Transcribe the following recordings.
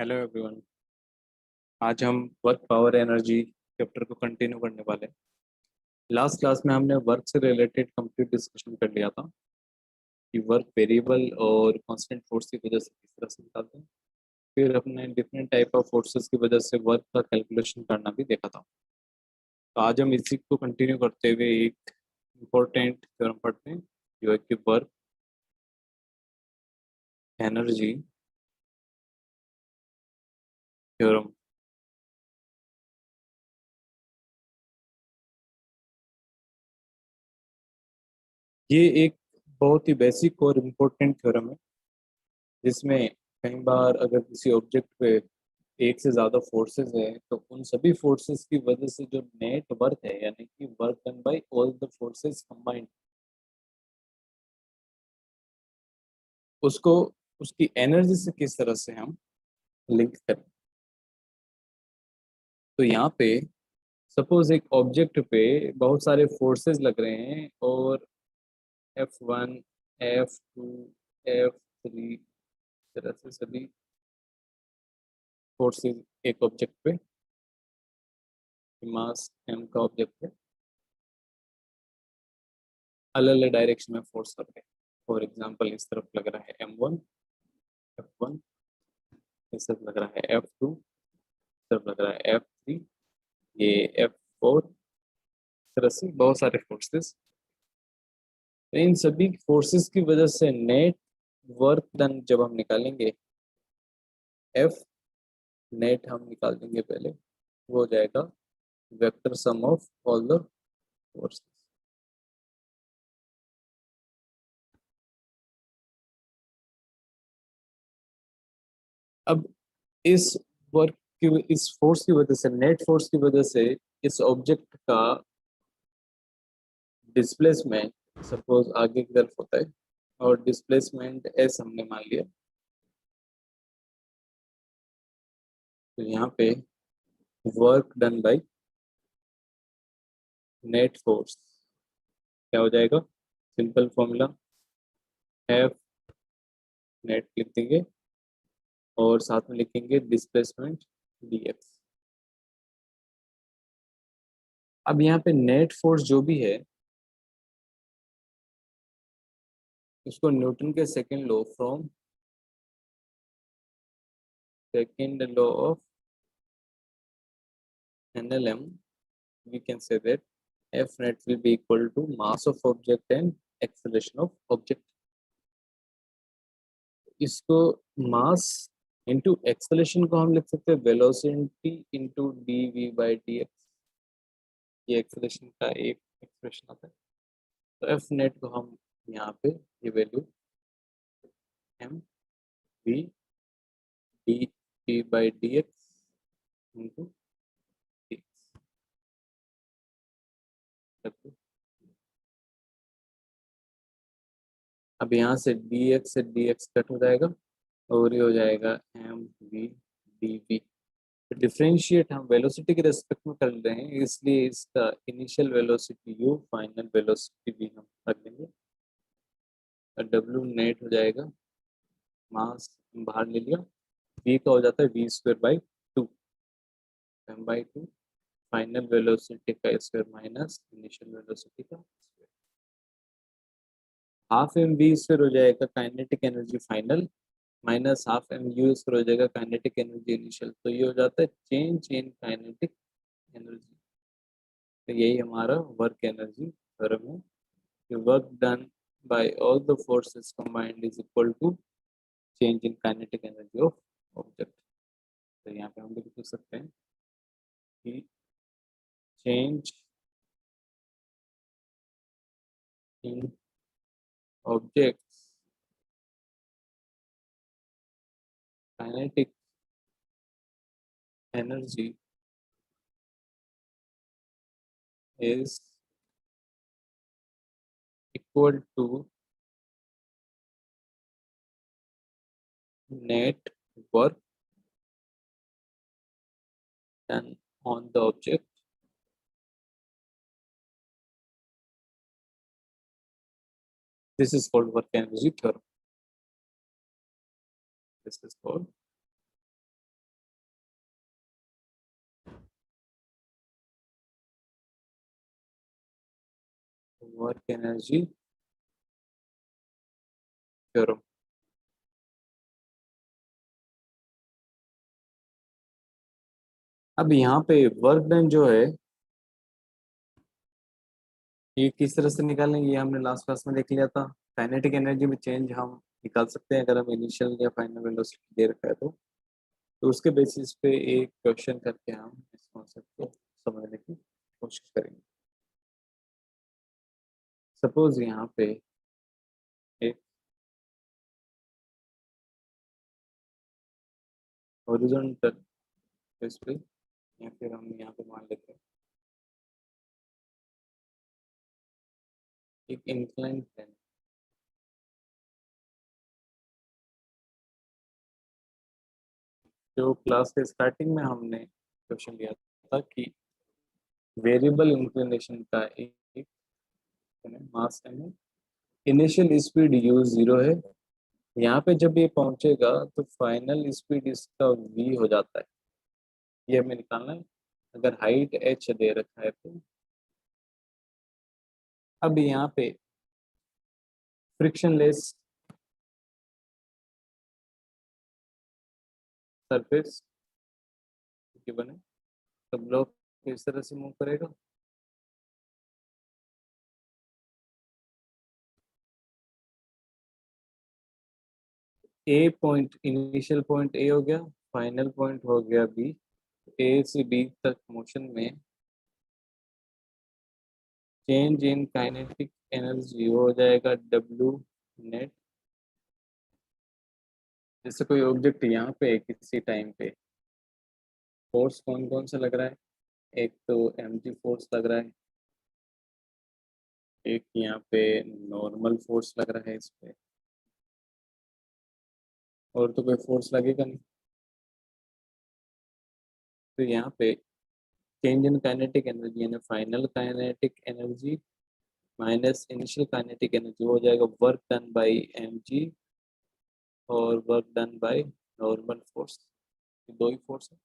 Hello everyone. आज हम work power energy chapter को कंटिन्यू करने वाले हैं। लास्ट क्लास में हमने वर्क से रिलेटेड कंप्लीट डिस्कशन कर लिया था कि वर्क वेरिएबल और कांस्टेंट फोर्स की वजह से किस तरह से निकालते हैं। फिर अपने डिफरेंट टाइप ऑफ फोर्सेस की वजह से वर्क का कैलकुलेशन करना भी देखा था। तो आज हम इसी को कंटिन्यू करते हुए एक इम्पोर्टेंट थ्योरम पढ़ते हैं जो है कि वर्क एनर्जी थ्योरम। ये एक बहुत ही बेसिक और इम्पोर्टेंट थ्योरम है जिसमें कई बार अगर किसी ऑब्जेक्ट पे एक से ज़्यादा फोर्सेस है तो उन सभी फोर्सेस की वजह से जो नेट वर्क है यानी कि work done by all the forces combined, उसको उसकी एनर्जी से किस तरह से हम लिंक करें। तो यहाँ पे सपोज एक ऑब्जेक्ट पे बहुत सारे फोर्सेस लग रहे हैं और F1 F2 F3 तरह से सभी फोर्सेस एक ऑब्जेक्ट पे, मास m का ऑब्जेक्ट है, अलग अलग डायरेक्शन में फोर्स कर रहे हैं। फॉर एग्जाम्पल इस तरफ लग रहा है M1 F1, इस तरफ लग रहा है F2, इस तरफ लग रहा है F3, ये F4, तरह से बहुत सारे फोर्सेस। इन सभी फोर्सेस की वजह से नेट वर्क डन जब हम निकालेंगे, F नेट हम निकाल देंगे पहले, वो हो जाएगा vector sum of all the forces. अब इस वर्क की इस फोर्स की वजह से, नेट फोर्स की वजह से इस ऑब्जेक्ट का डिस्प्लेसमेंट सपोज आगे की तरफ होता है और डिस्प्लेसमेंट एस हमने मान लिया। तो यहाँ पे work done by net force क्या हो जाएगा, सिंपल फॉर्मूला एफ नेट लिख देंगे और साथ में लिखेंगे डिस्प्लेसमेंट डी एक्स। अब यहाँ पे नेट फोर्स जो भी है उसको न्यूटन के second law from second law of NLM we can say that F net will be equal to mass of object and acceleration of object। इसको मास इंटू एक्सेलेरेशन को हम लिख सकते हैं velocity into D V by D X. ये acceleration का एक expression आता है। तो एफ नेट को हम यहाँ पे ये value M V D V by D X into D X. अब यहाँ से डी एक्स से डी एक्स कट हो जाएगा और ये हो जाएगा M V D V. Differentiate हम वेलोसिटी के रेस्पेक्ट में कर रहे हैं इसलिए इसका initial velocity U, final velocity भी हम रख देंगे। डब्ल्यू नेट हो जाएगा, मास बाहर ले लिया, वी का हो जाता है V square by two, M by two, final velocity का स्क्वायर माइनस इनिशियल वेलोसिटी का square. Half M V square हो जाएगा kinetic energy final minus half M U square हो जाएगा काइनेटिक एनर्जी इनिशियल। तो ये हो जाता है चेंज इन काइनेटिक एनर्जी। तो यही हमारा वर्क एनर्जी थ्योरम है कि work done by all the forces combined is equal to change in kinetic energy of object. तो यहाँ पे हम लिख सकते हैं कि change in object's kinetic energy is equal to net work done on the object this is called work energy theorem। This is called work energy theorem. अब यहाँ पे वर्क डन जो है ये किस तरह से निकालेंगे, ये हमने लास्ट क्लास में देख लिया था। काइनेटिक एनर्जी में चेंज हम निकाल सकते हैं अगर हम इनिशियल या फाइनल वेलोसिटी दे रखा है तो उसके बेसिस पे एक क्वेश्चन करके हम इस कॉन्सेप्ट को समझने की कोशिश करेंगे। सपोज यहाँ पे एक हॉरिजॉन्टल इस पे, या फिर हम यहाँ पे मान लेते हैं एक इंक्लाइन प्लेन। जो क्लास के स्टार्टिंग में हमने क्वेश्चन लिया था कि वेरिएबल इंक्लिनेशन का एक मास है, इनिशियल स्पीड यू जीरो है, यहाँ पे जब ये पहुंचेगा तो फाइनल स्पीड इसका v हो जाता है। ये हमें निकालना है अगर हाइट h दे रखा है तो। अब यहाँ पे फ्रिक्शनलेस सरफेस गिवन है, तो ब्लॉक इस तरह से मूव करेगा। ए पॉइंट, इनिशियल पॉइंट ए हो गया, फाइनल पॉइंट हो गया बी। ए से बी तक मोशन में चेंज इन काइनेटिक एनर्जी हो जाएगा डब्ल्यू नेट। जैसे कोई ऑब्जेक्ट यहाँ पे किसी टाइम पे फोर्स कौन कौन सा लग रहा है, एक तो mg फोर्स लग रहा है, एक यहाँ पे नॉर्मल फोर्स लग रहा है इस पे, और तो कोई फोर्स लगेगा नहीं। तो यहाँ पे चेंज इन काइनेटिक एनर्जी यानी final kinetic energy minus initial kinetic energy हो जाएगा वर्क डन बाय mg और work done by normal force, दो ही फोर्स है।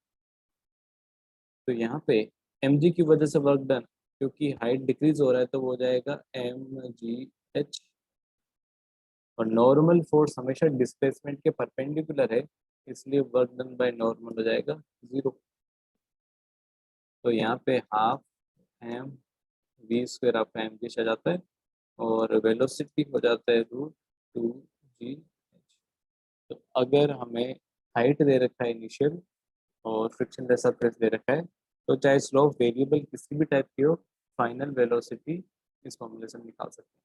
तो यहाँ पे mg की वजह से वर्क डन, क्योंकि हाइट डिक्रीज हो रहा है तो वो हो जाएगा mgh, और नॉर्मल फोर्स हमेशा डिस्प्लेसमेंट के परपेंडिकुलर है इसलिए वर्क डन बाय नॉर्मल हो जाएगा जीरो। तो यहाँ पे half M V square of M G आ जाता है और वेलोसिटी हो जाता है रूट टू जी एच। तो अगर हमें हाइट दे रखा है इनिशियल और फ्रिक्शन लेस सरफेस दे रखा है तो चाहे स्लोप वेरिएबल किसी भी टाइप की हो, फाइनल वेलोसिटी इस फॉर्मूले से हम निकाल सकते हैं।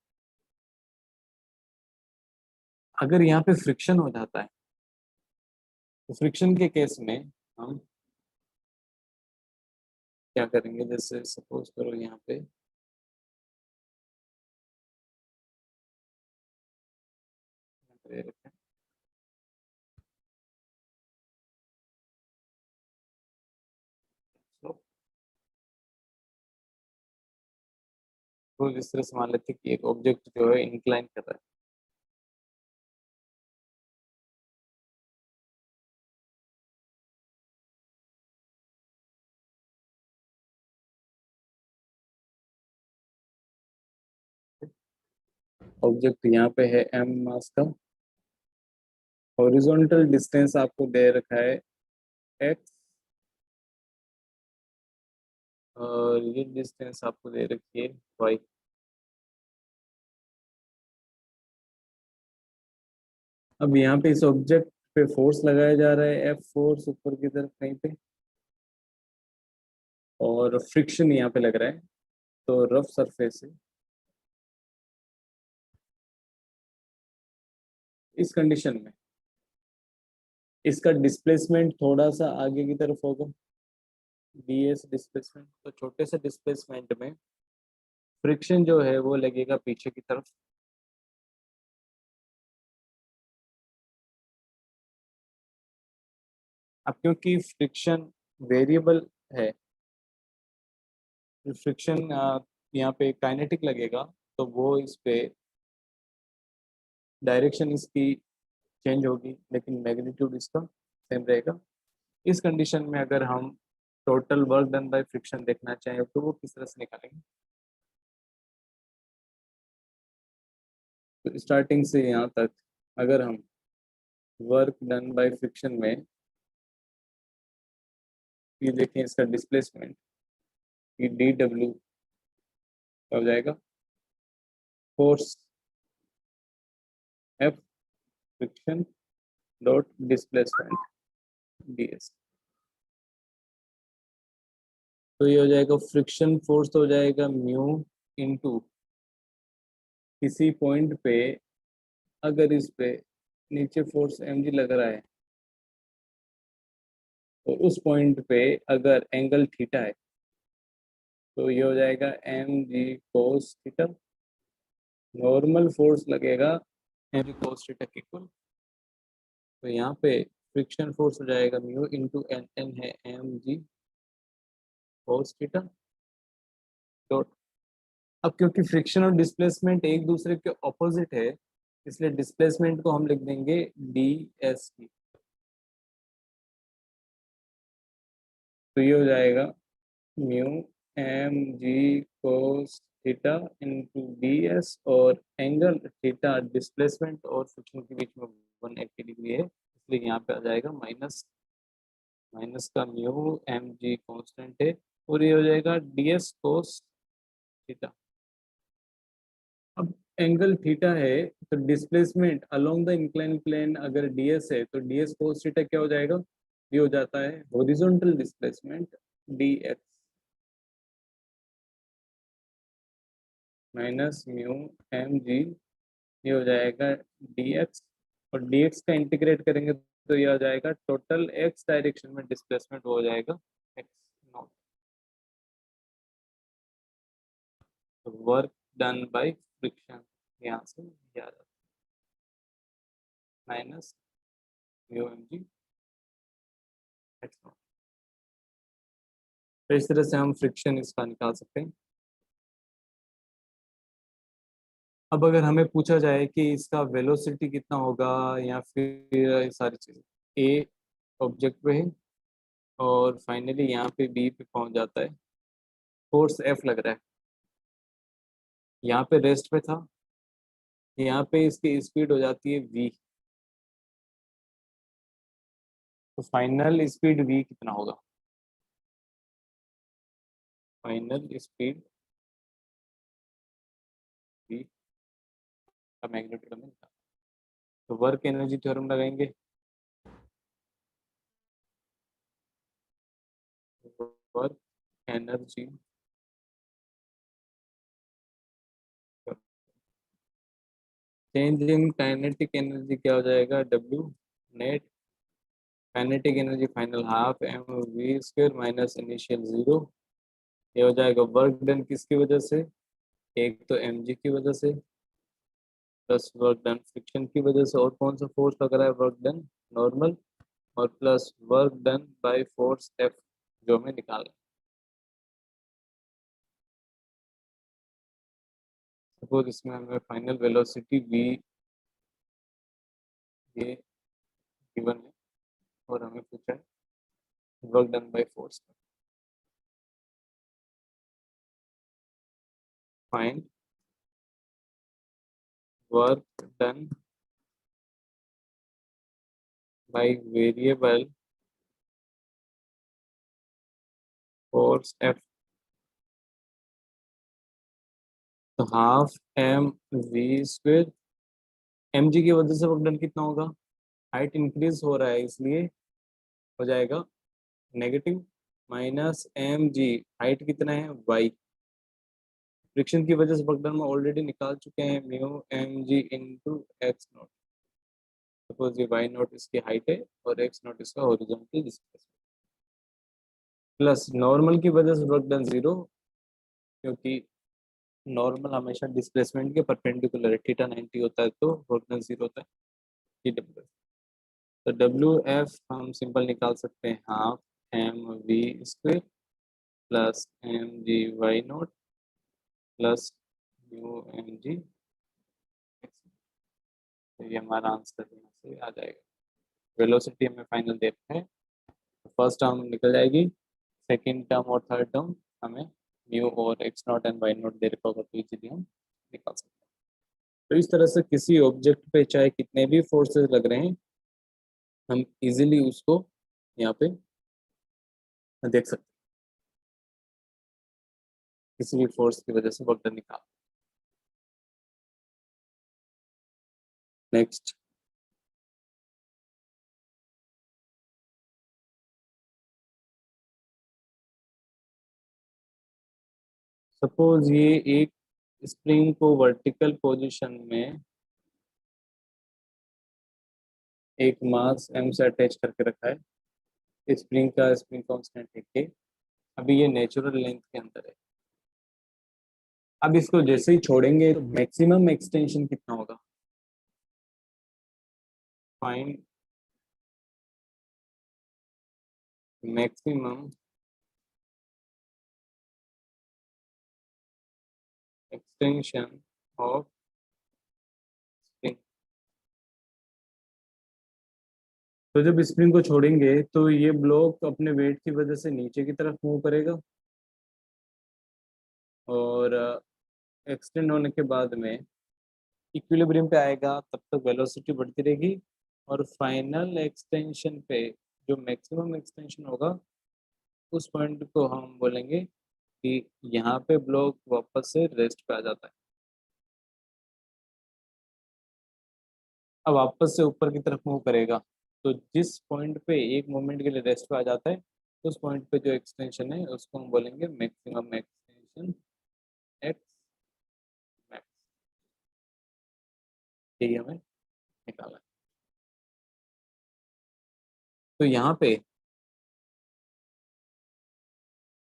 अगर यहाँ पे फ्रिक्शन हो जाता है तो फ्रिक्शन के केस में हम क्या करेंगे, जैसे सपोज करो यहाँ पे दे रखा है slope, तो इस तरह से मान लेते हैं कि एक ऑब्जेक्ट जो है इंक्लाइन कर रहा है। ऑब्जेक्ट यहाँ पे है m मास का, हॉरिजॉन्टल डिस्टेंस आपको दे रखा है x, और ये डिस्टेंस आपको दे रखी है y। अब यहाँ पे इस ऑब्जेक्ट पे फोर्स लगाया जा रहा है F फोर्स ऊपर की तरफ कहीं पे, और फ्रिक्शन यहाँ पे लग रहा है, तो रफ सरफेस है। इस कंडीशन में इसका डिस्प्लेसमेंट थोड़ा सा आगे की तरफ होगा, ds डिस्प्लेसमेंट, तो छोटे से डिस्प्लेसमेंट में फ्रिक्शन जो है वो लगेगा पीछे की तरफ। अब क्योंकि फ्रिक्शन वेरिएबल है, फ्रिक्शन यहाँ पे काइनेटिक लगेगा तो वो इस पे डायरेक्शन इसकी चेंज होगी लेकिन मैग्नीट्यूड इसका सेम रहेगा। इस कंडीशन में अगर हम total work done by friction देखना चाहें तो वो किस तरह से निकालेंगे। तो स्टार्टिंग से यहाँ तक अगर हम वर्क डन बाय फ्रिक्शन में ये देखें, इसका डिस्प्लेसमेंट ये डी डब्ल्यू हो जाएगा force F friction dot displacement D S. तो ये हो जाएगा फ्रिक्शन फोर्स हो जाएगा म्यू इनटू किसी पॉइंट पे अगर इस पे नीचे फोर्स एम जी लग रहा है तो उस पॉइंट पे अगर एंगल थीटा है तो ये हो जाएगा M G cos theta. Normal force लगेगा एम जी कोस थीटा के इक्वल। तो यहाँ पे फ्रिक्शन फोर्स हो जाएगा म्यू इंटू एन, एन है M G cos theta dot. अब क्योंकि फ्रिक्शन और डिस्प्लेसमेंट एक दूसरे के ऑपोजिट है इसलिए डिस्प्लेसमेंट को हम लिख देंगे डी एस टी। तो ये हो जाएगा mu M G cos theta into D S और एंगल थीटा डिस्प्लेसमेंट और फ्रिक्शन के बीच में 180 डिग्री है इसलिए यहाँ पे आ जाएगा माइनस माइनस का म्यू एम जी कॉन्स्टेंट है और ये हो जाएगा डी एस कोस थीटा। अब एंगल थीटा है तो displacement along the incline plane अगर डीएस है तो डीएस कोस थीटा क्या हो जाएगा, ये हो जाता है horizontal displacement DX minus mu M G, ये हो जाएगा डीएक्स और डीएक्स का इंटीग्रेट करेंगे तो ये आ जाएगा टोटल एक्स डायरेक्शन में डिस्प्लेसमेंट हो जाएगा X nought. Work done by friction यहाँ से ये आ जाता है minus mu M G X nought. तो इस तरह से हम फ्रिक्शन इसका निकाल सकते हैं। अब अगर हमें पूछा जाए कि इसका वेलोसिटी कितना होगा या फिर ये सारी चीज़ें, ए ऑब्जेक्ट पे है और फाइनली यहाँ पे बी पे पहुंच जाता है, फोर्स एफ लग रहा है, यहाँ पे रेस्ट पे था, यहाँ पे इसकी स्पीड हो जाती है वी। तो फाइनल स्पीड वी कितना होगा, फाइनल स्पीड वी का मैग्नीट्यूड हमें निकालना है। तो वर्क एनर्जी थ्योरम लगाएंगे, work energy change in kinetic energy क्या हो जाएगा W net, kinetic energy final half M V square minus initial zero. ये हो जाएगा वर्क डन किसकी वजह से, एक तो एम जी की वजह से प्लस वर्क डन फ्रिक्शन की वजह से और कौन सा फोर्स लग रहा है वर्क डन नॉर्मल और plus work done by force F जो हमें निकालना है। सपोज इसमें हमें फाइनल वेलोसिटी वी ये गिवन है और हमें पूछा है work done by force, find work done by variable force F. तो half M V square, M जी की वजह से वर्क डन कितना होगा, हाइट इंक्रीज हो रहा है इसलिए हो जाएगा negative minus M G, height कितना है वाई, फ्रिक्शन की वजह से वर्क डन में ऑलरेडी निकाल चुके हैं mu M G into X nought. Suppose ये वाई नॉट इसकी हाइट है और एक्स नॉट इसका हॉरिजॉन्टल डिस्प्लेसमेंट प्लस नॉर्मल की वजह से वर्क डन जीरो क्योंकि नॉर्मल हमेशा डिस्प्लेसमेंट के परपेंडिकुलर है, थीटा 90 होता है तो वर्क डन जीरो होता है टी डब्ल्यू। तो डब्ल्यू एफ हम सिंपल निकाल सकते हैं half M V square plus M G Y nought plus U M G x. तो ये हमारा आंसर यहाँ से आ जाएगा। वेलोसिटी हमें फाइनल देना है, फर्स्ट टर्म निकल जाएगी, सेकेंड टर्म और थर्ड टर्म हमें म्यू और X nought and Y nought दे रखा होगा तो इजीली हम निकाल सकते हैं। तो इस तरह से किसी ऑब्जेक्ट पे चाहे कितने भी फोर्सेस लग रहे हैं, हम इजीली उसको यहाँ पे देख सकते हैं, किसी भी फोर्स की वजह से वर्क डन निकाल। नेक्स्ट, सपोज ये एक स्प्रिंग को वर्टिकल पोजीशन में एक मास m से अटैच करके रखा है, स्प्रिंग कांस्टेंट है k। अभी ये नेचुरल लेंथ के अंदर है। अब इसको जैसे ही छोड़ेंगे तो मैक्सिमम एक्सटेंशन कितना होगा? Find maximum extension of spring. तो जब स्प्रिंग को छोड़ेंगे तो ये ब्लॉक अपने वेट की वजह से नीचे की तरफ मूव करेगा, और एक्सटेंड होने के बाद में इक्विलिब्रियम पे आएगा, तब तक वेलोसिटी बढ़ती रहेगी, और फाइनल एक्सटेंशन पे जो मैक्सिमम एक्सटेंशन होगा उस पॉइंट को हम बोलेंगे कि यहाँ पे ब्लॉक वापस से रेस्ट पे आ जाता है। अब वापस से ऊपर की तरफ मूव करेगा, तो जिस पॉइंट पे एक मोमेंट के लिए रेस्ट पे आ जाता है, उस पॉइंट पे जो एक्सटेंशन है उसको हम बोलेंगे मैक्सिमम एक्सटेंशन एक्स मैक्स। यही हमें निकालना है। तो यहाँ पे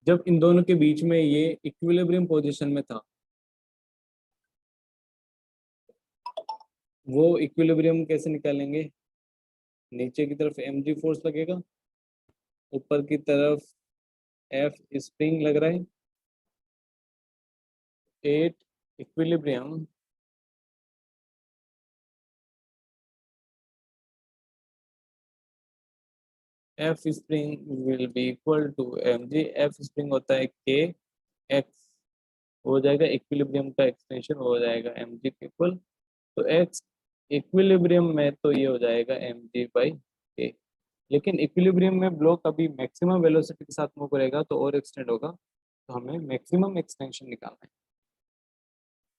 जब इन दोनों के बीच में ये इक्विलिब्रियम पोजीशन में था, वो इक्विलिब्रियम कैसे निकालेंगे? नीचे की तरफ mg फोर्स लगेगा, ऊपर की तरफ F स्प्रिंग लग रहा है, at equilibrium F spring will be equal to mg। F spring होता है k x, हो जाएगा इक्विलिब्रियम का एक्सटेंशन हो जाएगा mg के इक्वल। तो x इक्विलिब्रियम में तो ये हो जाएगा mg बाई k। लेकिन इक्विलिब्रियम में ब्लॉक अभी मैक्सिमम वेलोसिटी के साथ मूव करेगा तो और एक्सटेंड होगा, तो हमें मैक्सिमम एक्सटेंशन निकालना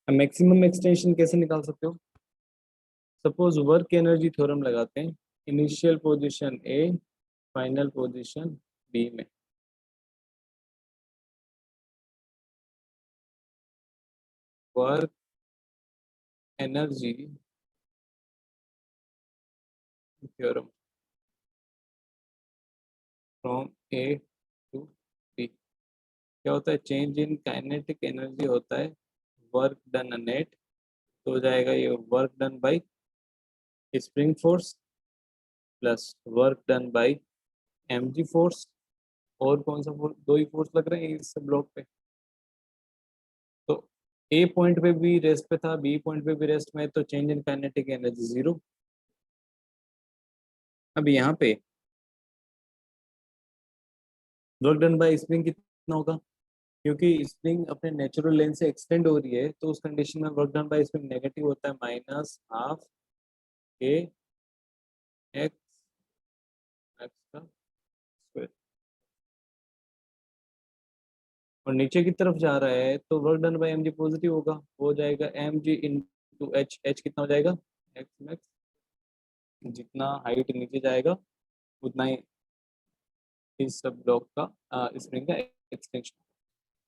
है। मैक्सिमम एक्सटेंशन कैसे निकाल सकते हो? सपोज वर्क एनर्जी थ्योरम लगाते हैं, initial position A, final position B में। Work energy theorem from A to B क्या होता है? चेंज इन काइनेटिक एनर्जी होता है वर्क डन नेट, तो हो जाएगा ये work done by spring force plus work done by mg force. और कौन सा फोर्स? दो ही फोर्स लग रहे हैं इस ब्लॉक पे। तो ए पॉइंट पे भी रेस्ट पे था, बी पॉइंट पे भी रेस्ट में है, तो change in kinetic energy zero. अब यहाँ पे वर्क डन बाय स्प्रिंग कितना होगा? क्योंकि स्प्रिंग अपने नेचुरल लेंथ से एक्सटेंड हो रही है, तो उस कंडीशन में work done bye spring negative होता है, माइनस हाफ के एक्स एक्स का स्क्वायर। और नीचे की तरफ जा रहा है तो work done bye mg positive होगा, हो जाएगा mg इंटू एच। एच कितना हो जाएगा? X max. जितना हाइट नीचे जाएगा उतना ही इस सब ब्लॉक का स्प्रिंग का एक्सटेंशन।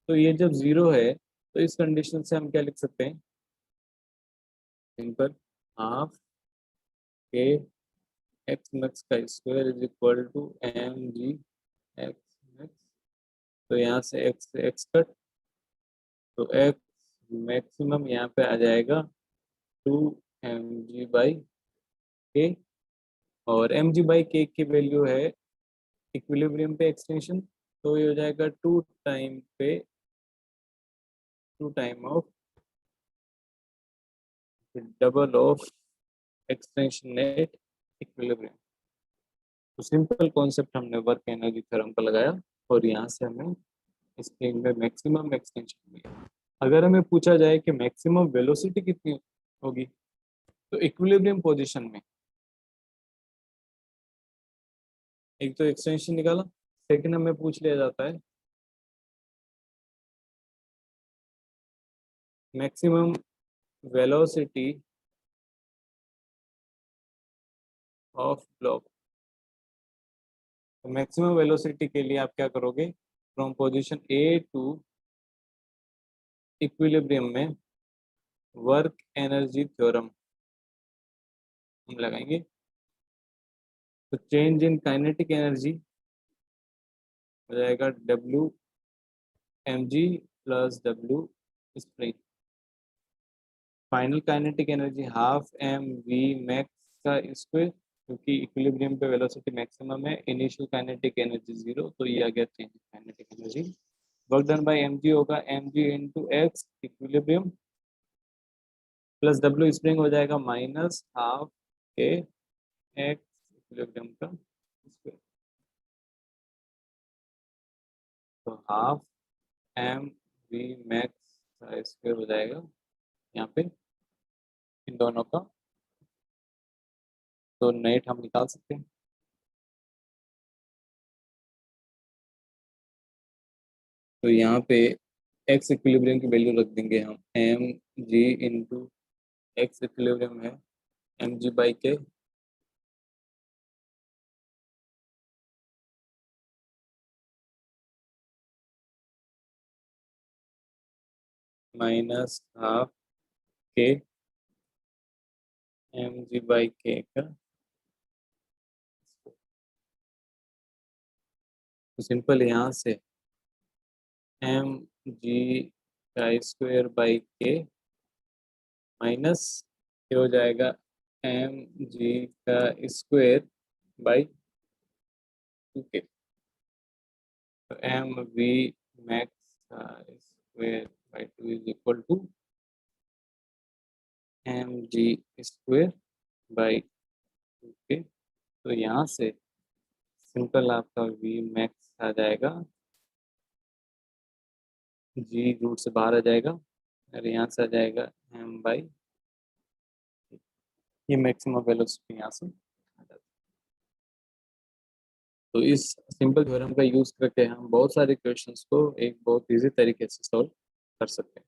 तो ये जब जीरो है तो इस कंडीशन से हम क्या लिख सकते हैं? सिंपल, हाफ के एक्स मैक्स का square is equal to M G X max. तो यहाँ से एक्स कट, तो एक्स मैक्सिमम यहाँ पे आ जाएगा टू एम जी बाई के। और एम जी बाई के की वैल्यू है इक्विलिब्रियम पे एक्सटेंशन, तो ये हो जाएगा two time of double of extension net equilibrium. तो सिंपल कॉन्सेप्ट हमने वर्क एनर्जी थ्योरम का लगाया, और यहाँ से हमें स्प्रिंग में मैक्सिमम एक्सटेंशन मिला। अगर हमें पूछा जाए कि मैक्सिमम वेलोसिटी कितनी होगी। तो इक्विलिब्रियम पोजीशन में एक तो एक्सटेंशन निकाला, सेकंड हमें पूछ लिया जाता है मैक्सिमम वेलोसिटी ऑफ ब्लॉक। तो मैक्सिमम वेलोसिटी के लिए आप क्या करोगे, from position A to equilibrium में वर्क एनर्जी थ्योरम हम लगाएंगे। तो चेंज इन काइनेटिक एनर्जी हो जाएगा W M G plus W spring. Final kinetic energy half M V max का स्क्वायर, क्योंकि इक्विलिब्रियम पे वेलोसिटी मैक्सिमम है, इनिशियल काइनेटिक एनर्जी जीरो, तो ये आ गया change in kinetic energy. Work done by M G होगा M G into X equilibrium plus W spring हो जाएगा माइनस हाफ के एक्स इक्विलिब्रियम का स्क्वायर। तो हाफ एम वी मैक्स का स्क्वायर हो जाएगा यहाँ पे इन दोनों का, तो नेट हम निकाल सकते हैं। तो यहाँ पे एक्स इक्विलिब्रियम की वैल्यू रख देंगे हम M G into X equilibrium है M G by K minus half K M G by K का। तो सिंपल यहाँ से एम जी का स्क्वायर बाई के माइनस ये हो जाएगा एम जी का स्क्वायर बाई टू के। तो एम वी मैक्स का square by two is equal to M G square by two K. तो यहाँ से सिंपल आपका वी मैक्स आ जाएगा, जी रूट से बाहर आ जाएगा और यहाँ से आ जाएगा एम बाई, ये मैक्सिमम वेलोसिटी यहाँ से आ जाती है। तो इस सिंपल थ्योरम का यूज करके हम बहुत सारे क्वेश्चंस को एक बहुत इजी तरीके से सॉल्व कर सकते हैं।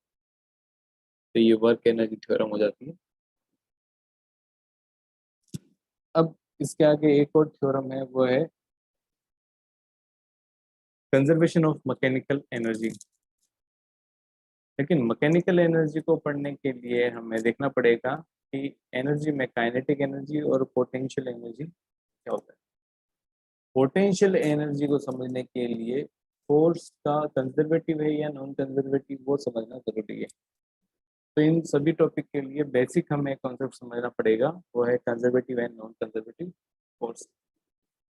तो ये वर्क एनर्जी थ्योरम हो जाती है। अब इसके आगे एक और थ्योरम है, वो है कंजर्वेशन ऑफ मैकेनिकल एनर्जी। लेकिन मैकेनिकल एनर्जी को पढ़ने के लिए हमें देखना पड़ेगा कि एनर्जी में काइनेटिक एनर्जी और पोटेंशियल एनर्जी क्या होता है। पोटेंशियल एनर्जी को समझने के लिए फोर्स का कंजर्वेटिव है या नॉन कंजर्वेटिव वो समझना जरूरी है। तो इन सभी टॉपिक के लिए बेसिक हमें कॉन्सेप्ट समझना पड़ेगा, वो है conservative and non conservative force.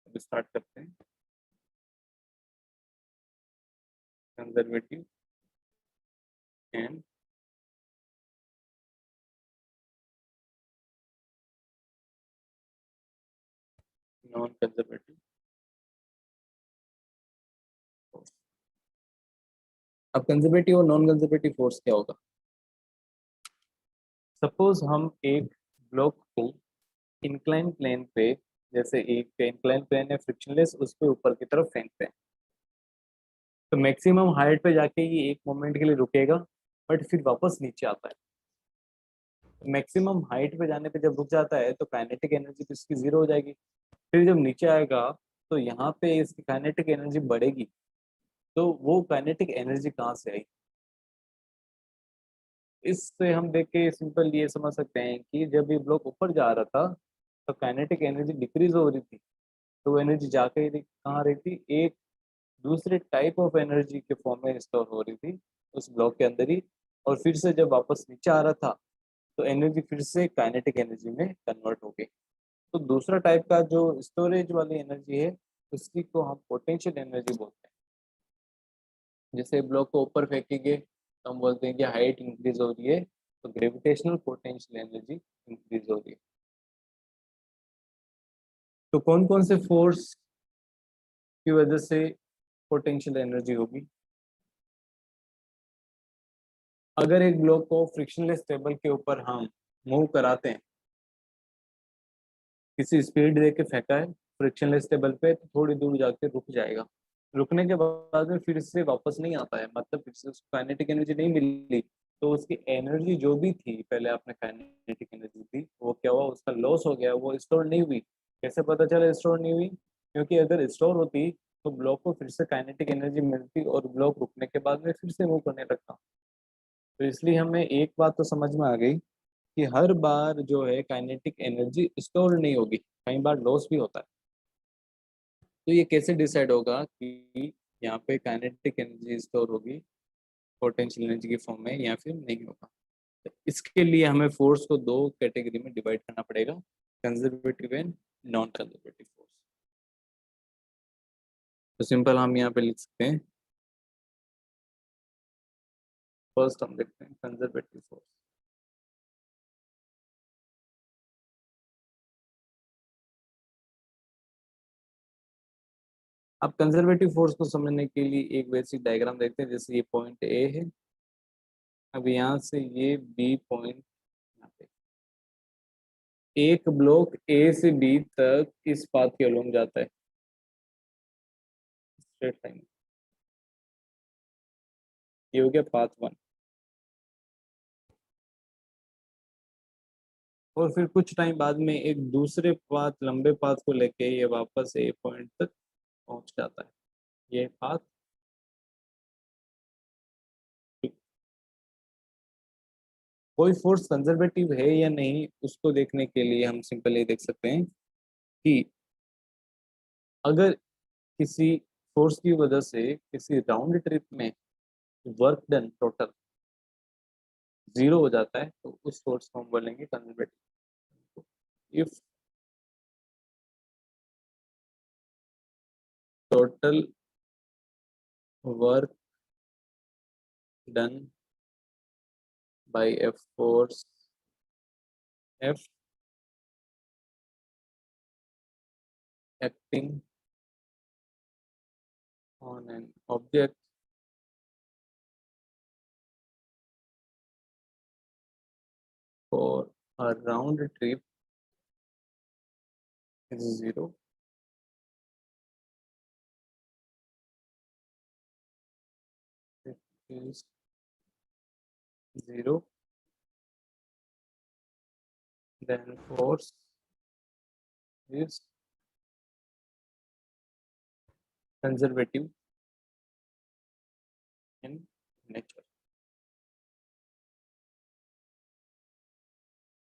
अब स्टार्ट करते हैं। Conservative and non conservative force. अब कंजर्वेटिव और नॉन कंजर्वेटिव फोर्स क्या होगा। सपोज हम एक ब्लॉक को इंक्लाइन प्लेन पे, जैसे एक इंक्लाइन प्लेन है फ्रिक्शनलेस, उस पे ऊपर की तरफ फेंकते हैं, तो मैक्सिमम हाइट पे जाके ये एक मोमेंट के लिए रुकेगा बट फिर वापस नीचे आता है। मैक्सिमम हाइट पे जाने पे जब रुक जाता है तो काइनेटिक एनर्जी तो इसकी जीरो हो जाएगी। फिर जब नीचे आएगा तो यहाँ पे इसकी काइनेटिक एनर्जी बढ़ेगी। तो वो काइनेटिक एनर्जी कहाँ से आई, इससे हम देख के सिंपल ये समझ सकते हैं कि जब ये ब्लॉक ऊपर जा रहा था तो काइनेटिक एनर्जी डिक्रीज हो रही थी। तो वो एनर्जी जाके कहाँ रही थी, एक दूसरे टाइप ऑफ एनर्जी के फॉर्म में स्टोर हो रही थी उस ब्लॉक के अंदर ही। और फिर से जब वापस नीचे आ रहा था तो एनर्जी फिर से काइनेटिक एनर्जी में कन्वर्ट हो गई। तो दूसरा टाइप का जो स्टोरेज वाली एनर्जी है उसी को हम पोटेंशियल एनर्जी बोलते हैं। जैसे ब्लॉक को ऊपर फेंकेंगे तो हम बोलते हैं कि हाइट इंक्रीज हो रही है, तो ग्रेविटेशनल पोटेंशियल एनर्जी इंक्रीज हो रही है। तो कौन कौन से फोर्स की वजह से पोटेंशियल एनर्जी होगी। अगर एक ब्लॉक को फ्रिक्शनलेस टेबल के ऊपर हम मूव कराते हैं, किसी स्पीड दे के फेंका है फ्रिक्शनलेस टेबल पे, तो थोड़ी दूर जाके रुक जाएगा, रुकने के बाद में फिर से वापस नहीं आता है, मतलब फिर से उसको काइनेटिक एनर्जी नहीं मिली, तो उसकी एनर्जी जो भी थी पहले आपने काइनेटिक एनर्जी थी वो क्या हुआ, उसका लॉस हो गया, वो स्टोर नहीं हुई। कैसे पता चला स्टोर नहीं हुई? क्योंकि अगर स्टोर होती तो ब्लॉक को फिर से काइनेटिक एनर्जी मिलती और ब्लॉक रुकने के बाद में फिर से मूव करने लगता। तो इसलिए हमें एक बात तो समझ में आ गई कि हर बार जो है काइनेटिक एनर्जी स्टोर नहीं होगी, कई बार लॉस भी होता है। तो ये कैसे डिसाइड होगा कि यहाँ पे काइनेटिक एनर्जी स्टोर होगी पोटेंशियल एनर्जी की फॉर्म में या फिर नहीं होगा? तो इसके लिए हमें फोर्स को दो कैटेगरी में डिवाइड करना पड़ेगा, conservative and non conservative force. तो सिंपल हम यहाँ पे लिख सकते हैं, फर्स्ट हम देखते हैं कंजर्वेटिव फोर्स। अब कंजर्वेटिव फोर्स को समझने के लिए एक बेसिक डायग्राम देखते हैं। जैसे ये पॉइंट ए है, अब यहाँ से ये बी पॉइंट, यहाँ पे एक ब्लॉक ए से बी तक इस पाथ के अलोंग जाता है स्ट्रेट लाइन, ये हो गया पाथ वन। और फिर कुछ टाइम बाद में एक दूसरे पाथ, लंबे पाथ को लेके ये वापस ए पॉइंट तक पहुंच जाता है, ये पाथ टू। कोई फोर्स कंजर्वेटिव है या नहीं उसको देखने के लिए हम सिंपल ये देख सकते हैं कि अगर किसी फोर्स की वजह से किसी राउंड ट्रिप में वर्क डन टोटल जीरो हो जाता है तो उस फोर्स को हम बोलेंगे conservative. If total work done bye a force F acting on an object for a round trip is zero, it is zero, then force is conservative in nature।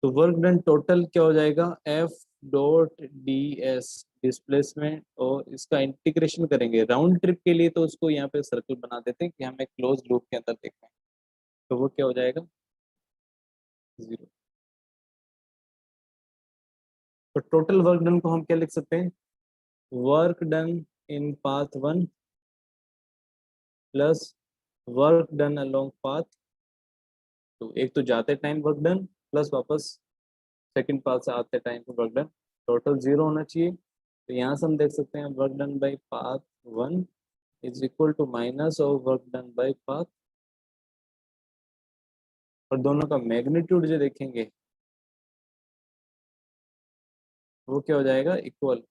तो work done total क्या हो जाएगा, F dot D s displacement, और इसका integration करेंगे round trip के लिए, तो उसको यहाँ पे सर्कल बना देते हैं कि हमें क्लोज लूप के अंदर देखना है। तो वो क्या हो जाएगा, जीरो। तो टोटल वर्क डन को हम क्या लिख सकते हैं, work done in path one plus work done along path. तो एक तो जाते टाइम वर्क डन प्लस वापस सेकंड पाथ से आते टाइम पे वर्क डन, टोटल जीरो होना चाहिए। तो यहाँ से हम देख सकते हैं work done by path one is equal to minus of work done by path, और दोनों का मैग्नीट्यूड जो देखेंगे वो क्या हो जाएगा, इक्वल।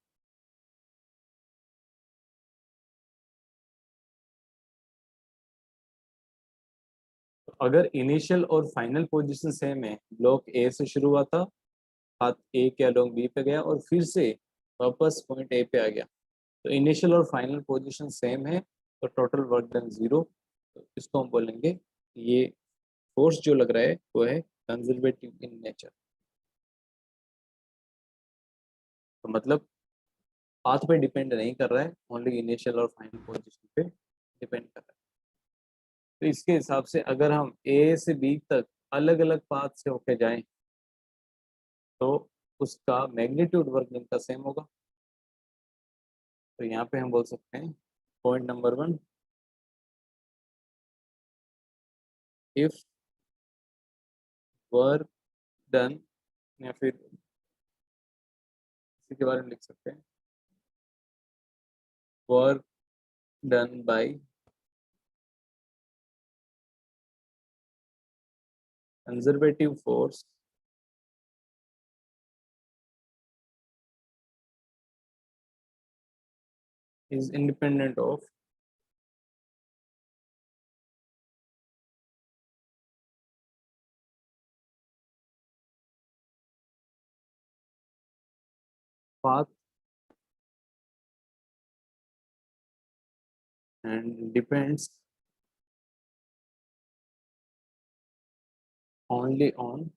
तो अगर इनिशियल और फाइनल पोजीशन सेम है, ब्लॉक ए से शुरू हुआ था, पाथ ए के अलोंग बी पे गया और फिर से वापस पॉइंट ए पे आ गया, तो इनिशियल और फाइनल पोजीशन सेम है, तो टोटल वर्क डन जीरो। तो इसको हम बोलेंगे ये फोर्स जो लग रहा है वो है कंजर्वेटिव इन नेचर। तो मतलब पाथ पे डिपेंड नहीं कर रहा है, ओनली इनिशियल और फाइनल पोजीशन पे डिपेंड कर रहा है। तो इसके हिसाब से अगर हम ए से बी तक अलग अलग पाथ से होके जाएं तो उसका मैग्नीट्यूड वर्क डन का सेम होगा। तो यहाँ पे हम बोल सकते हैं point number one, if work done, या फिर इसी के बारे में लिख सकते हैं work done by conservative force is independent of path and depends only on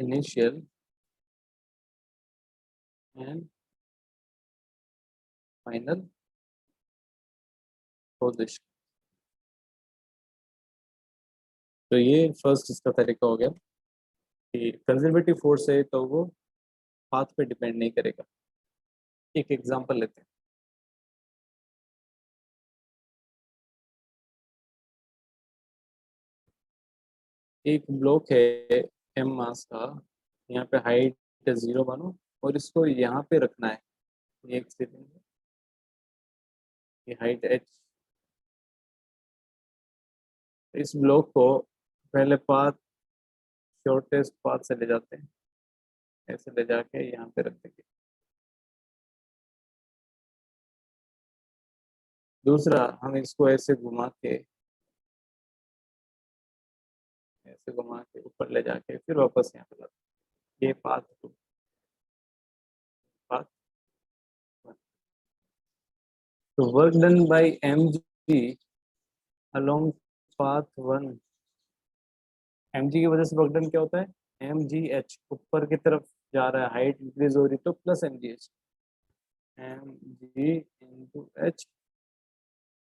initial and final position. तो ये फर्स्ट इसका तरीका हो गया कि कंजर्वेटिव फोर्स है तो वो पाथ पे डिपेंड नहीं करेगा। एक एग्जांपल लेते हैं। एक ब्लॉक है एम मास का, यहाँ पे हाइट 0 मानो और इसको यहाँ पे रखना है। ये एक सेकंड, ये हाइट h। इस ब्लॉक को पहले पाथ शॉर्टेस्ट पाथ से ले जाते हैं, ऐसे ले जाके यहाँ पे रख देंगे। दूसरा हम इसको ऐसे घुमा के ऊपर ले जाके फिर वापस यहाँ पे लाते हैं। ये पाथ 2, पाथ 1। तो work done by M G along path 1, m जी की वजह से वर्क डन क्या होता है एम जी एच, ऊपर की तरफ जा रहा है, हाइट इंक्रीज हो रही तो प्लस एम जी H, M G into H.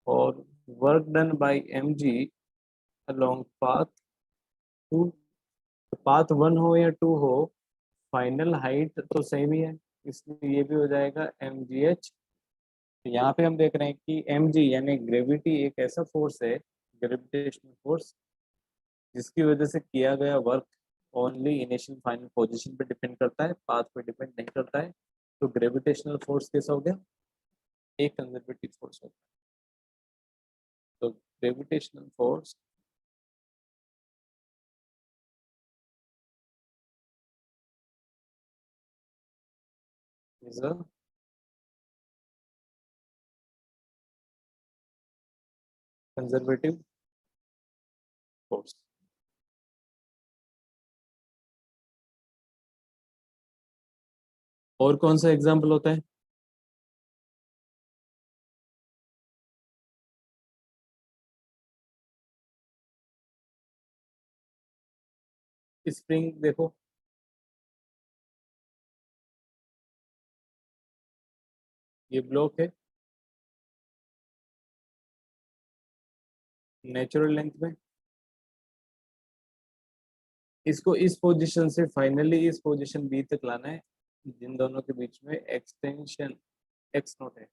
और work done by M G along path 2, path 1 हो या 2 हो, फाइनल हाइट तो सेम ही है, इसलिए ये भी हो जाएगा एम जी एच। यहाँ पे हम देख रहे हैं कि एम जी यानी ग्रेविटी एक ऐसा फोर्स है, ग्रेविटेशनल फोर्स, जिसकी वजह से किया गया work only initial final position पे डिपेंड करता है, पाथ पे डिपेंड नहीं करता है। तो ग्रेविटेशनल फोर्स कैसा हो गया, एक कंजर्वेटिव फोर्स होता है। तो gravitational force is a conservative force. और कौन सा एग्जाम्पल होता है, स्प्रिंग देखो, ये ब्लॉक है नेचुरल लेंथ में, इसको इस पोजीशन से फाइनली इस पोजीशन बी तक लाना है, जिन दोनों के बीच में एक्सटेंशन एक्स नोट है।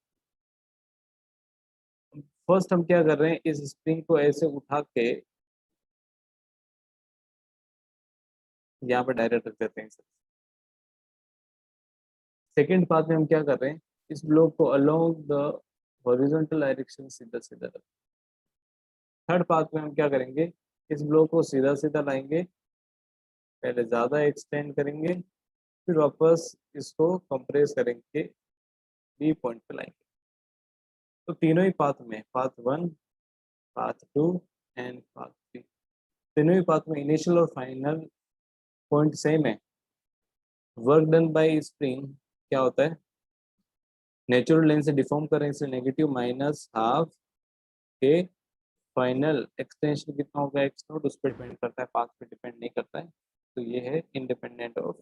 फर्स्ट हम क्या कर रहे हैं, इस स्प्रिंग को ऐसे उठा के यहाँ पर डायरेक्ट रख देते हैं। सेकेंड पार्ट में हम क्या कर रहे हैं, इस ब्लॉक को अलोंग द हॉरिजॉन्टल डायरेक्शन सीधा सीधा रख। थर्ड पार्ट में हम क्या करेंगे, इस ब्लॉक को सीधा सीधा लाएंगे, पहले ज़्यादा एक्सटेंड करेंगे, फिर वापस इसको कंप्रेस करेंगे, बी पॉइंट पे लाएंगे। तो तीनों ही पाथ में, पाथ 1, पाथ 2 एंड पाथ 3, तीनों ही पाथ में इनिशियल और फाइनल पॉइंट सेम है। वर्क डन बाय स्प्रिंग क्या होता है, नेचुरल लेंथ से डिफॉर्म करें इसे नेगेटिव माइनस हाफ के फाइनल एक्सटेंशन कितना होगा एक्स नोट, उस पर डिपेंड करता है, पाथ पे डिपेंड नहीं करता है। तो ये है इंडिपेंडेंट ऑफ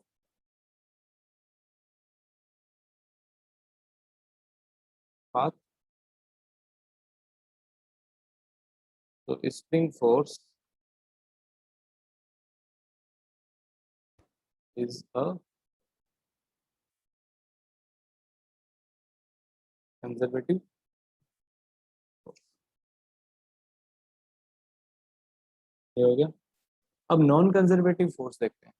पाथ। तो spring force is a conservative force. ये हो गया। अब नॉन कंजर्वेटिव फोर्स देखते हैं।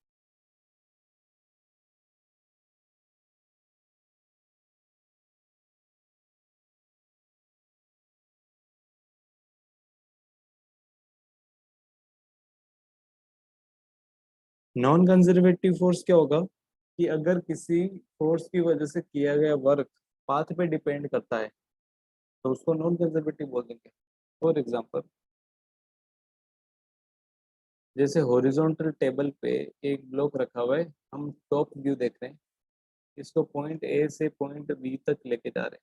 नॉन कंजर्वेटिव फोर्स क्या होगा कि अगर किसी फोर्स की वजह से किया गया वर्क पाथ पे डिपेंड करता है तो उसको नॉन कंजर्वेटिव बोल देंगे। फॉर एग्जांपल, जैसे हॉरिजॉन्टल टेबल पे एक ब्लॉक रखा हुआ है, हम टॉप व्यू देख रहे हैं, इसको पॉइंट ए से पॉइंट बी तक लेके जा रहे हैं,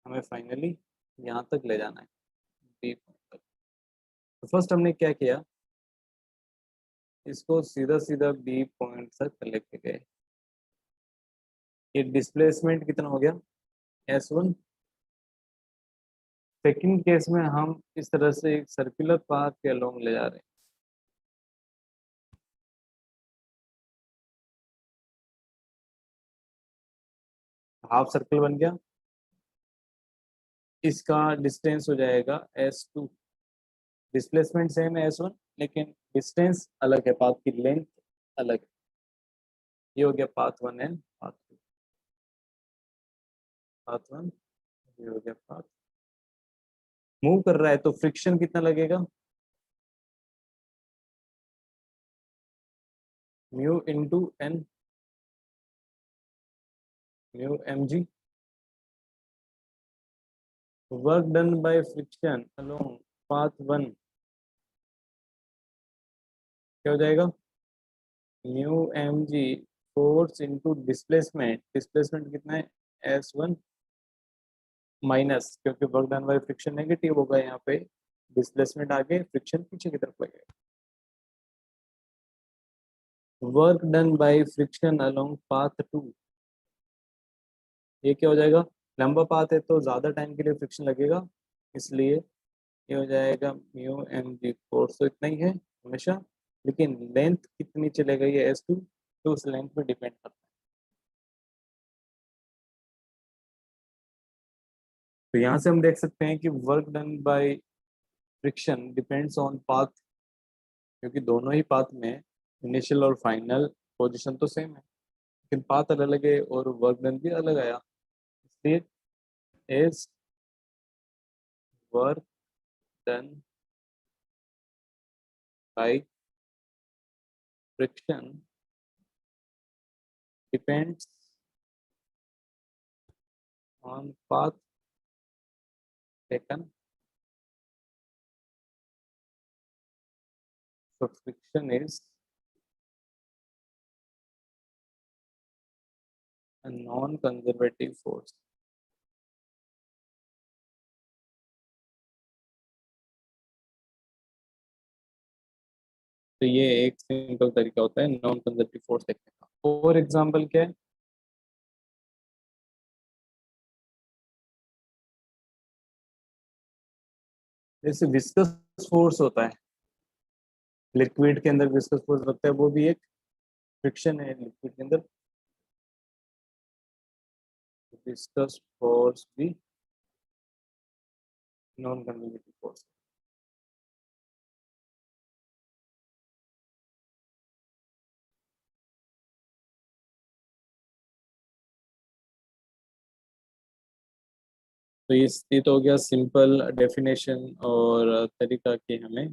हमें फाइनली यहाँ तक ले जाना है, बी पॉइंट तक। तो फर्स्ट हमने क्या किया, इसको सीधा सीधा बी पॉइंट तक लेके गए। ये डिस्प्लेसमेंट कितना हो गया, S1। सेकंड केस में हम इस तरह से एक सर्कुलर पाथ के अलोंग ले जा रहे हैं, हाफ सर्कल बन गया, इसका डिस्टेंस हो जाएगा S2। डिस्प्लेसमेंट सेम है S1, लेकिन डिस्टेंस अलग है, पाथ की लेंथ अलग है। ये हो गया पाथ 1 एंड पाथ 2। पाथ 1, ये हो गया पाथ। मूव कर रहा है तो फ्रिक्शन कितना लगेगा, mu into n, mu M g. Work done by friction along path 1 क्या हो जाएगा, mu M g force into displacement. Displacement कितना है, S1 माइनस, क्योंकि work done by friction negative होगा यहाँ पे, डिस्प्लेसमेंट आगे, फ्रिक्शन पीछे की तरफ लगेगा। Work done by friction along path 2, ये क्या हो जाएगा, लंबा पाथ है तो ज़्यादा टाइम के लिए फ्रिक्शन लगेगा, इसलिए ये हो जाएगा म्यू एम जी। फोर्स तो इतना ही है हमेशा, लेकिन लेंथ कितनी चले गई है S2, तो उस लेंथ पे डिपेंड करता है। तो यहाँ से हम देख सकते हैं कि work done by friction depends on path, क्योंकि दोनों ही पाथ में इनिशियल और फाइनल पोजीशन तो सेम है, लेकिन पाथ अलग अलग है और वर्क डन भी अलग आया, इसलिए as work done by friction depends on path taken, so friction is a non-conservative force। तो ये एक सिंपल तरीका होता है नॉन कंजर्वेटिव फोर्स देखने का। और एग्जांपल क्या है, जैसे विस्कस फोर्स होता है, लिक्विड के अंदर विस्कस फोर्स लगता है, वो भी एक फ्रिक्शन है लिक्विड के अंदर, विस्कस फोर्स भी नॉन कंजर्वेटिव फोर्स। तो ये तो हो गया सिंपल डेफिनेशन और तरीका कि हमें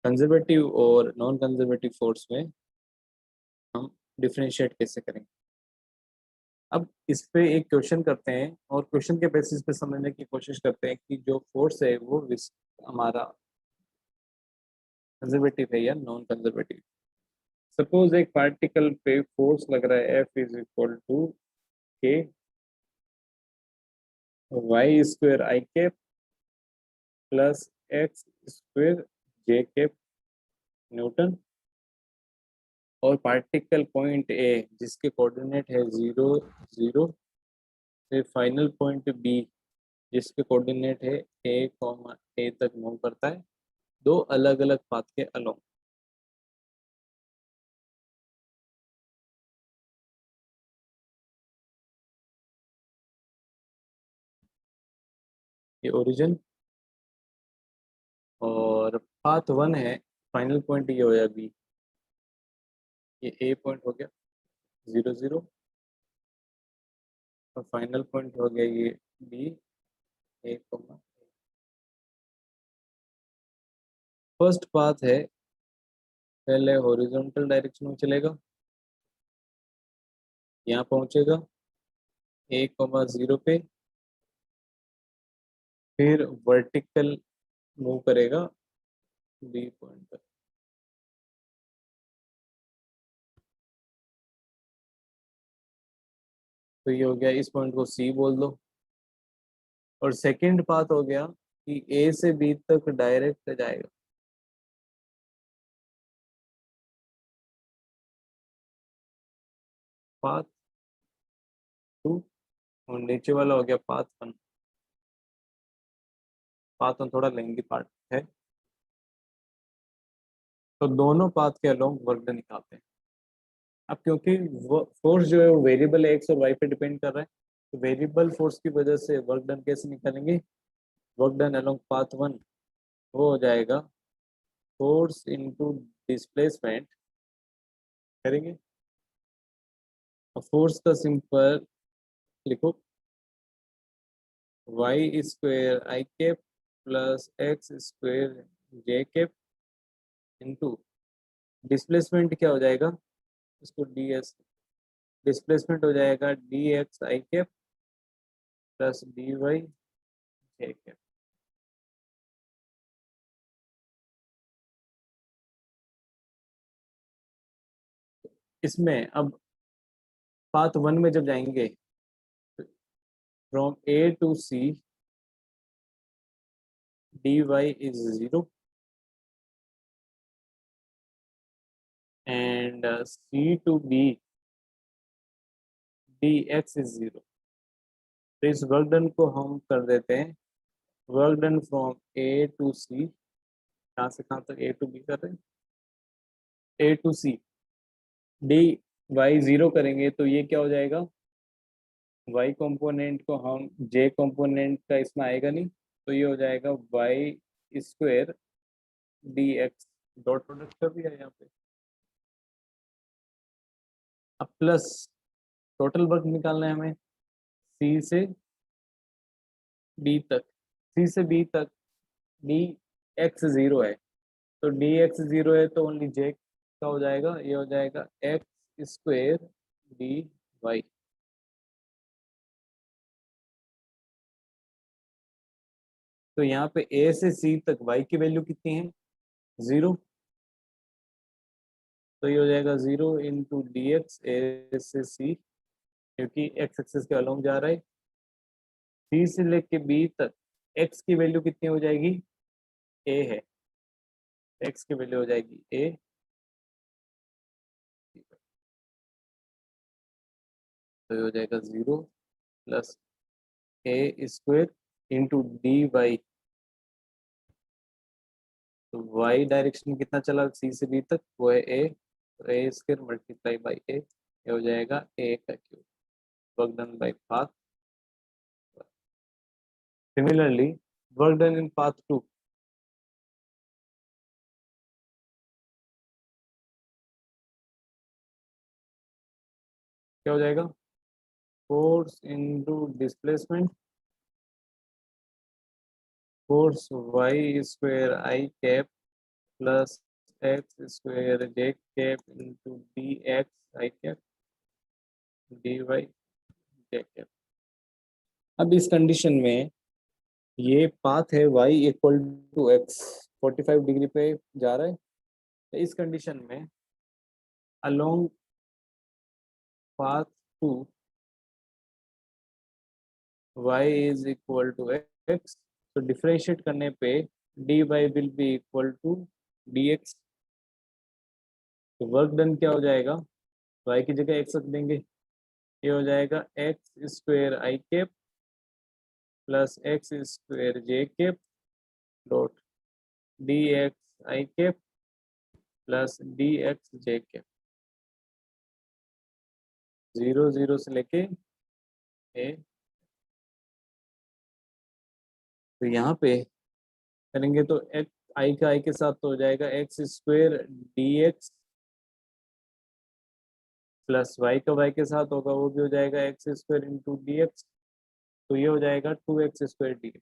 कंजर्वेटिव और नॉन कंजर्वेटिव फोर्स में हम डिफरेंशिएट कैसे करेंगे। अब इस पे एक क्वेश्चन करते हैं और क्वेश्चन के बेसिस पे समझने की कोशिश करते हैं कि जो फोर्स है वो हमारा कंजर्वेटिव है या नॉन कंजर्वेटिव। सपोज एक पार्टिकल पे फोर्स लग रहा है F इज इक्वल टू के Y square i cap plus x square j cap Newton, और पार्टिकल पॉइंट ए जिसके कोऑर्डिनेट है 0 0 से फाइनल पॉइंट बी जिसके कोऑर्डिनेट है ए तक मूव करता है, दो अलग अलग पाथ के अलोंग। ये ओरिजिन और पाथ 1 है, फाइनल पॉइंट ये हो गया बी, ये ए पॉइंट हो गया 0 0, और फाइनल पॉइंट हो गया ये बी ए। फर्स्ट पाथ है, पहले हॉरिजॉन्टल डायरेक्शन में चलेगा, यहाँ पहुंचेगा 1,0 पे, फिर वर्टिकल मूव करेगा बी पॉइंट पर। तो ये हो गया, इस पॉइंट को सी बोल दो। और सेकंड पाथ हो गया कि ए से बी तक डायरेक्ट जाएगा। पाथ 2 और नीचे वाला हो गया पाथ 1। पाथ 1 थोड़ा लेंगी पार्ट है। तो दोनों पाथ के अलोंग वर्क डन निकालते हैं। अब क्योंकि फोर्स जो है वो वेरिएबल एक्स और वाई पे डिपेंड कर रहा है, तो वेरिएबल फोर्स की वजह से वर्क डन कैसे निकालेंगे? वर्क डन अलोंग पाथ 1 वो हो जाएगा फोर्स इनटू डिस्प्लेसमेंट करेंगे। और फोर्स का सिंपल लिखो, y square i cap plus x square j cap into displacement क्या हो जाएगा, इसको डी एस, डिस्प्लेसमेंट हो जाएगा डी एक्स आई कैप प्लस डी वाई जे कैप। इसमें अब पाथ 1 में जब जाएंगे, from A to C dy is 0 and c to b dx is 0। तो इस वर्क डन को हम कर देते हैं work done from A to C. कहाँ से कहाँ तक ए टू बी कर रहे हैं? ए टू सी डी वाई 0 करेंगे तो ये क्या हो जाएगा, y कंपोनेंट को हम j कंपोनेंट का इसमें आएगा नहीं, तो ये हो जाएगा y square d x. Dot product का भी है यहाँ पे। अब प्लस टोटल वर्क निकालना है हमें सी से बी तक। सी से बी तक डी एक्स 0 है, तो डी एक्स 0 है तो ओनली जे का हो जाएगा, ये हो जाएगा एक्स स्क्वेयर डी वाई। तो यहाँ पे ए से सी तक वाई की वैल्यू कितनी है? 0। तो ये हो जाएगा 0 इंटू डी एक्स ए से सी, क्योंकि एक्स एक्सिस के अलोंग जा रहा है। सी से लेके बी तक एक्स की वैल्यू कितनी हो जाएगी? ए है, एक्स की वैल्यू हो जाएगी ए। तो ये हो जाएगा 0 प्लस ए स्क्वेयर इंटू डी वाई। तो वाई डायरेक्शन में कितना चला सी से बी तक, वो है ए, तो A square multiply by A, ये हो जाएगा ए का cube. Work done by path. Similarly work done in path 2, क्या हो जाएगा? Force into displacement, force Y square I cap plus X square J cap into D x I cap D Y J cap. अब इस condition में ये path है y equal to X 45 degree पे जा रहा है। तो इस कंडीशन में along path 2 y is equal to x, तो डिफरेंशिएट करने पे dy will be equal to dx। तो वर्क डन क्या हो जाएगा, y की जगह x रख देंगे, ये हो जाएगा x square i cap plus x square j cap dot D x I cap plus D x J cap. 0 0 से लेके ए। तो यहाँ पे करेंगे तो एक्स आई का आई के साथ तो हो जाएगा x square d x plus y का वाई के साथ होगा, वो भी हो जाएगा x square into D x. तो ये हो जाएगा 2x स्क्वेयर डी एक्स।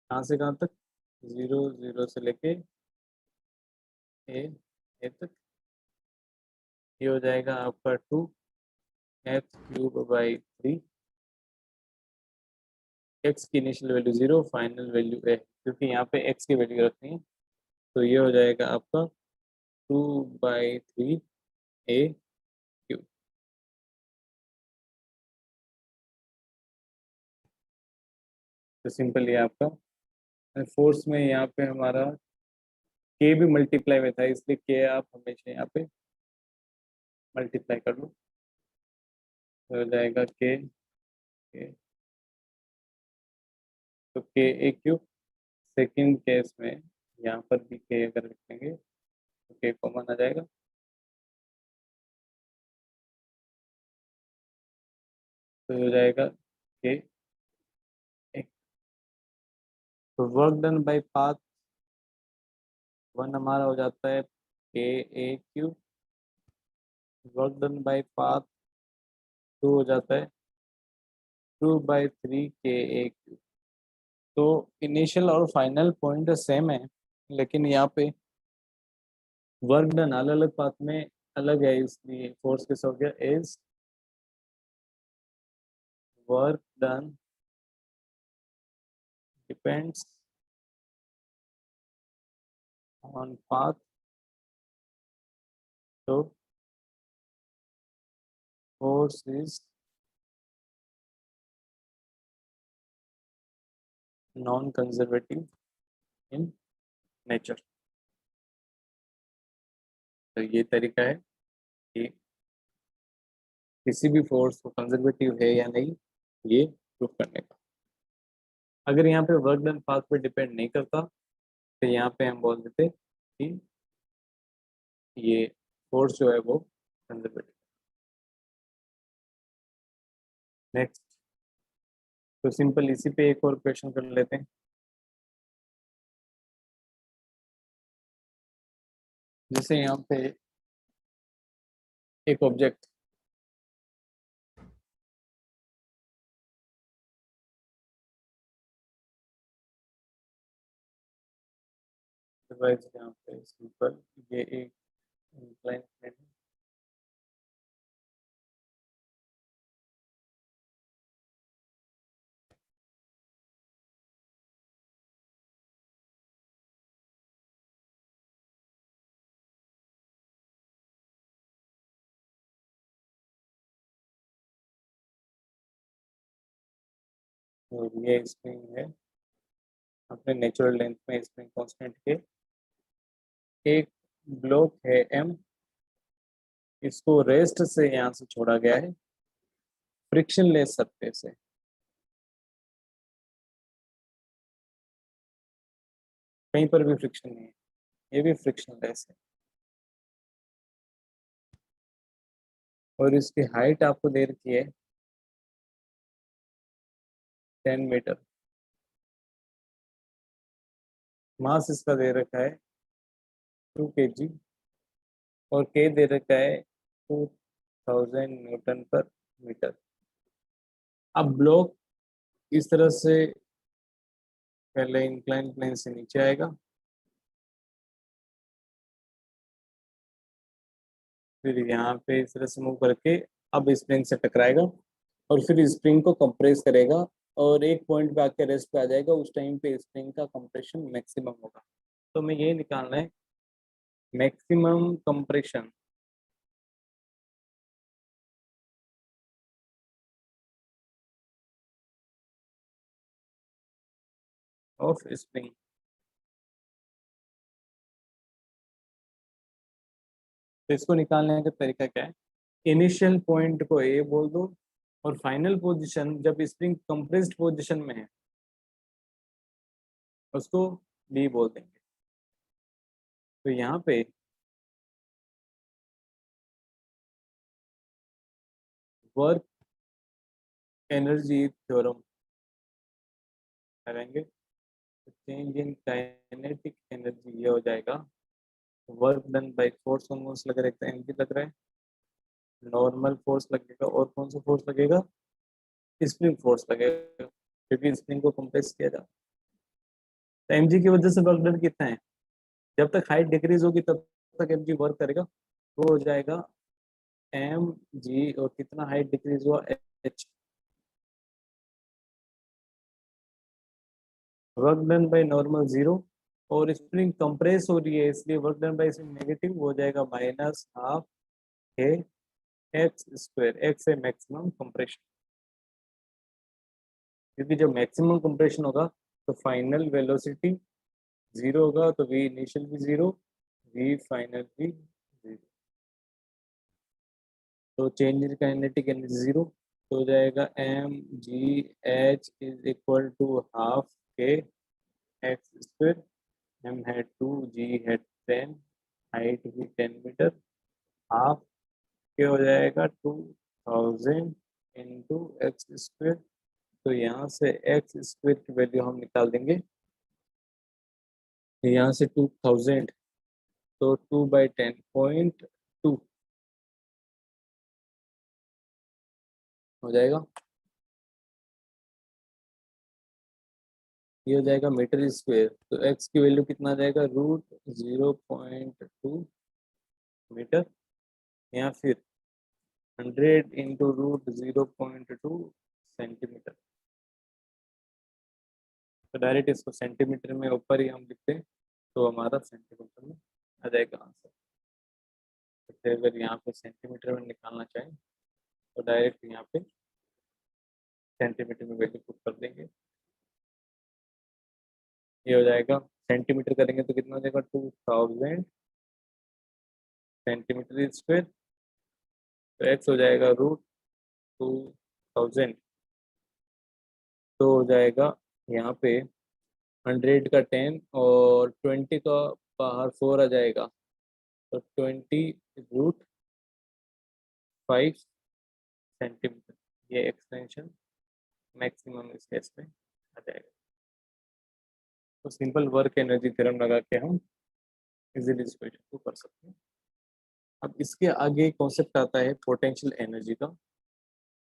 कहाँ से कहाँ तक? 0 0 से लेके ए ए तक। ये हो जाएगा आपका 2x³/3। x की initial value 0, final value a, क्योंकि यहाँ पे x की वैल्यू रखनी है, तो ये हो जाएगा आपका 2/3a³। तो सिंपल ये आपका फोर्स में यहाँ पे हमारा k भी मल्टीप्लाई में था, इसलिए k आप हमेशा यहाँ पे मल्टीप्लाई कर लो, तो हो जाएगा k, तो k⁴। सेकेंड केस में यहाँ पर भी k अगर रखेंगे तो k कॉमन आ जाएगा, तो हो जाएगा k। तो वर्क डन बाय पाथ 1 हमारा हो जाता है k⁴। Work done bye path 2 हो जाता है 2/3 ka³। तो इनिशियल और फाइनल पॉइंट सेम है, लेकिन यहाँ पे वर्क डन अलग अलग पाथ में अलग है, इसलिए फोर्स किस हो गया, is work done depends on path, तो force is non conservative in nature. तो ये तरीका है कि किसी भी फोर्स को कंजर्वेटिव है या नहीं, ये प्रूव करने का। अगर यहाँ पे वर्क डन पाथ पे डिपेंड नहीं करता, तो यहाँ पे हम बोल देते कि ये फोर्स जो है वो कंजर्वेटिव। नेक्स्ट, तो सिंपल इसी पे एक और क्वेश्चन कर लेते हैं। जैसे यहाँ पे एक ऑब्जेक्ट डिवाइस, यहाँ पे सिंपल ये एक इंक्लाइन प्लेन है, और ये स्प्रिंग है अपने नेचुरल लेंथ में, स्प्रिंग कांस्टेंट के। एक ब्लॉक है m, इसको रेस्ट से यहाँ से छोड़ा गया है फ्रिक्शनलेस सरफेस से। कहीं पर भी फ्रिक्शन नहीं है, ये भी फ्रिक्शनलेस है, और इसकी हाइट आपको दे रखी है 10 मीटर। मास इसका दे रखा है 2 kg, और k दे रखा है 2000 Nm/मीटर। अब ब्लॉक इस तरह से पहले इंक्लाइन प्लेन से नीचे आएगा, फिर यहाँ पे इस तरह से मूव करके अब स्प्रिंग से टकराएगा, और फिर स्प्रिंग को कंप्रेस करेगा, और एक पॉइंट पे आके रेस्ट पे आ जाएगा। उस टाइम पे स्प्रिंग का कंप्रेशन मैक्सिमम होगा। तो हमें ये निकालना है मैक्सिमम कंप्रेशन ऑफ स्प्रिंग। तो इसको निकालने का तरीका क्या है, इनिशियल पॉइंट को ए बोल दो, और फाइनल पोजीशन जब स्प्रिंग कंप्रेस्ड पोजीशन में है उसको बी बोल देंगे। तो यहाँ पे वर्क एनर्जी थ्योरम करेंगे, चेंज इन काइनेटिक एनर्जी ये हो जाएगा वर्क डन बाय फोर्स। कौन से लग रहा है, एम लग रहा है, नॉर्मल फोर्स लगेगा, और कौन सा फोर्स लगेगा, स्प्रिंग फोर्स लगेगा, क्योंकि स्प्रिंग को कंप्रेस किया जाता है। तो एम की वजह से वर्क डन कितना है, जब तक हाइट डिक्रीज होगी तब तक एम वर्क करेगा, वो हो जाएगा एम जी और कितना हाइट डिक्रीज हुआ H. Work done by normal zero और स्प्रिंग कंप्रेस हो रही है इसलिए work done bye spring negative हो जाएगा माइनस हाफ के एक्स स्क्वायर। एक्स है मैक्सिमम कंप्रेशन, क्योंकि जब मैक्सिमम कंप्रेशन होगा तो फाइनल वेलोसिटी जीरो होगा, तो वी इनिशियल भी जीरो, वी फाइनल भी जीरो, तो change in kinetic energy zero. तो हो जाएगा M G h is equal to half के एक्स स्क्वायर। एम है 2, जी है 10, हाइट भी 10 मीटर, हाफ के हो जाएगा 2000 इंटू एक्स स्क्वायर। तो यहाँ से एक्स स्क्वायर की वैल्यू हम निकाल देंगे, यहाँ से 2000, तो 2/10.2 हो जाएगा। ये हो जाएगा मीटर स्क्वायर, तो एक्स की वैल्यू कितना आ जाएगा, √0.2 मीटर, या फिर 100 × √0.2 सेंटीमीटर। तो डायरेक्ट इसको सेंटीमीटर में ऊपर ही हम लिखते हैं, तो हमारा सेंटीमीटर में आ जाएगा आंसर। तो अगर यहाँ पे सेंटीमीटर में निकालना चाहें तो डायरेक्ट यहाँ पे सेंटीमीटर में वैल्यू पुट कर देंगे। ये हो जाएगा, सेंटीमीटर करेंगे तो कितना हो जाएगा, 2000 सेंटीमीटर स्क्वायर। तो एक्स हो जाएगा √2000, तो हो जाएगा यहाँ पे 100 का 10 और 20 का बाहर 4 आ जाएगा, तो 20√5 सेंटीमीटर। ये एक्सटेंशन मैक्सिमम इस केस में आ जाएगा। तो सिंपल वर्क एनर्जी थ्योरम लगा के हम इजीली इस क्वेश्चन को कर सकते हैं। अब इसके आगे कॉन्सेप्ट आता है पोटेंशियल एनर्जी का,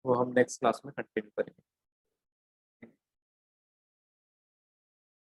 वो हम नेक्स्ट क्लास में कंटिन्यू करेंगे।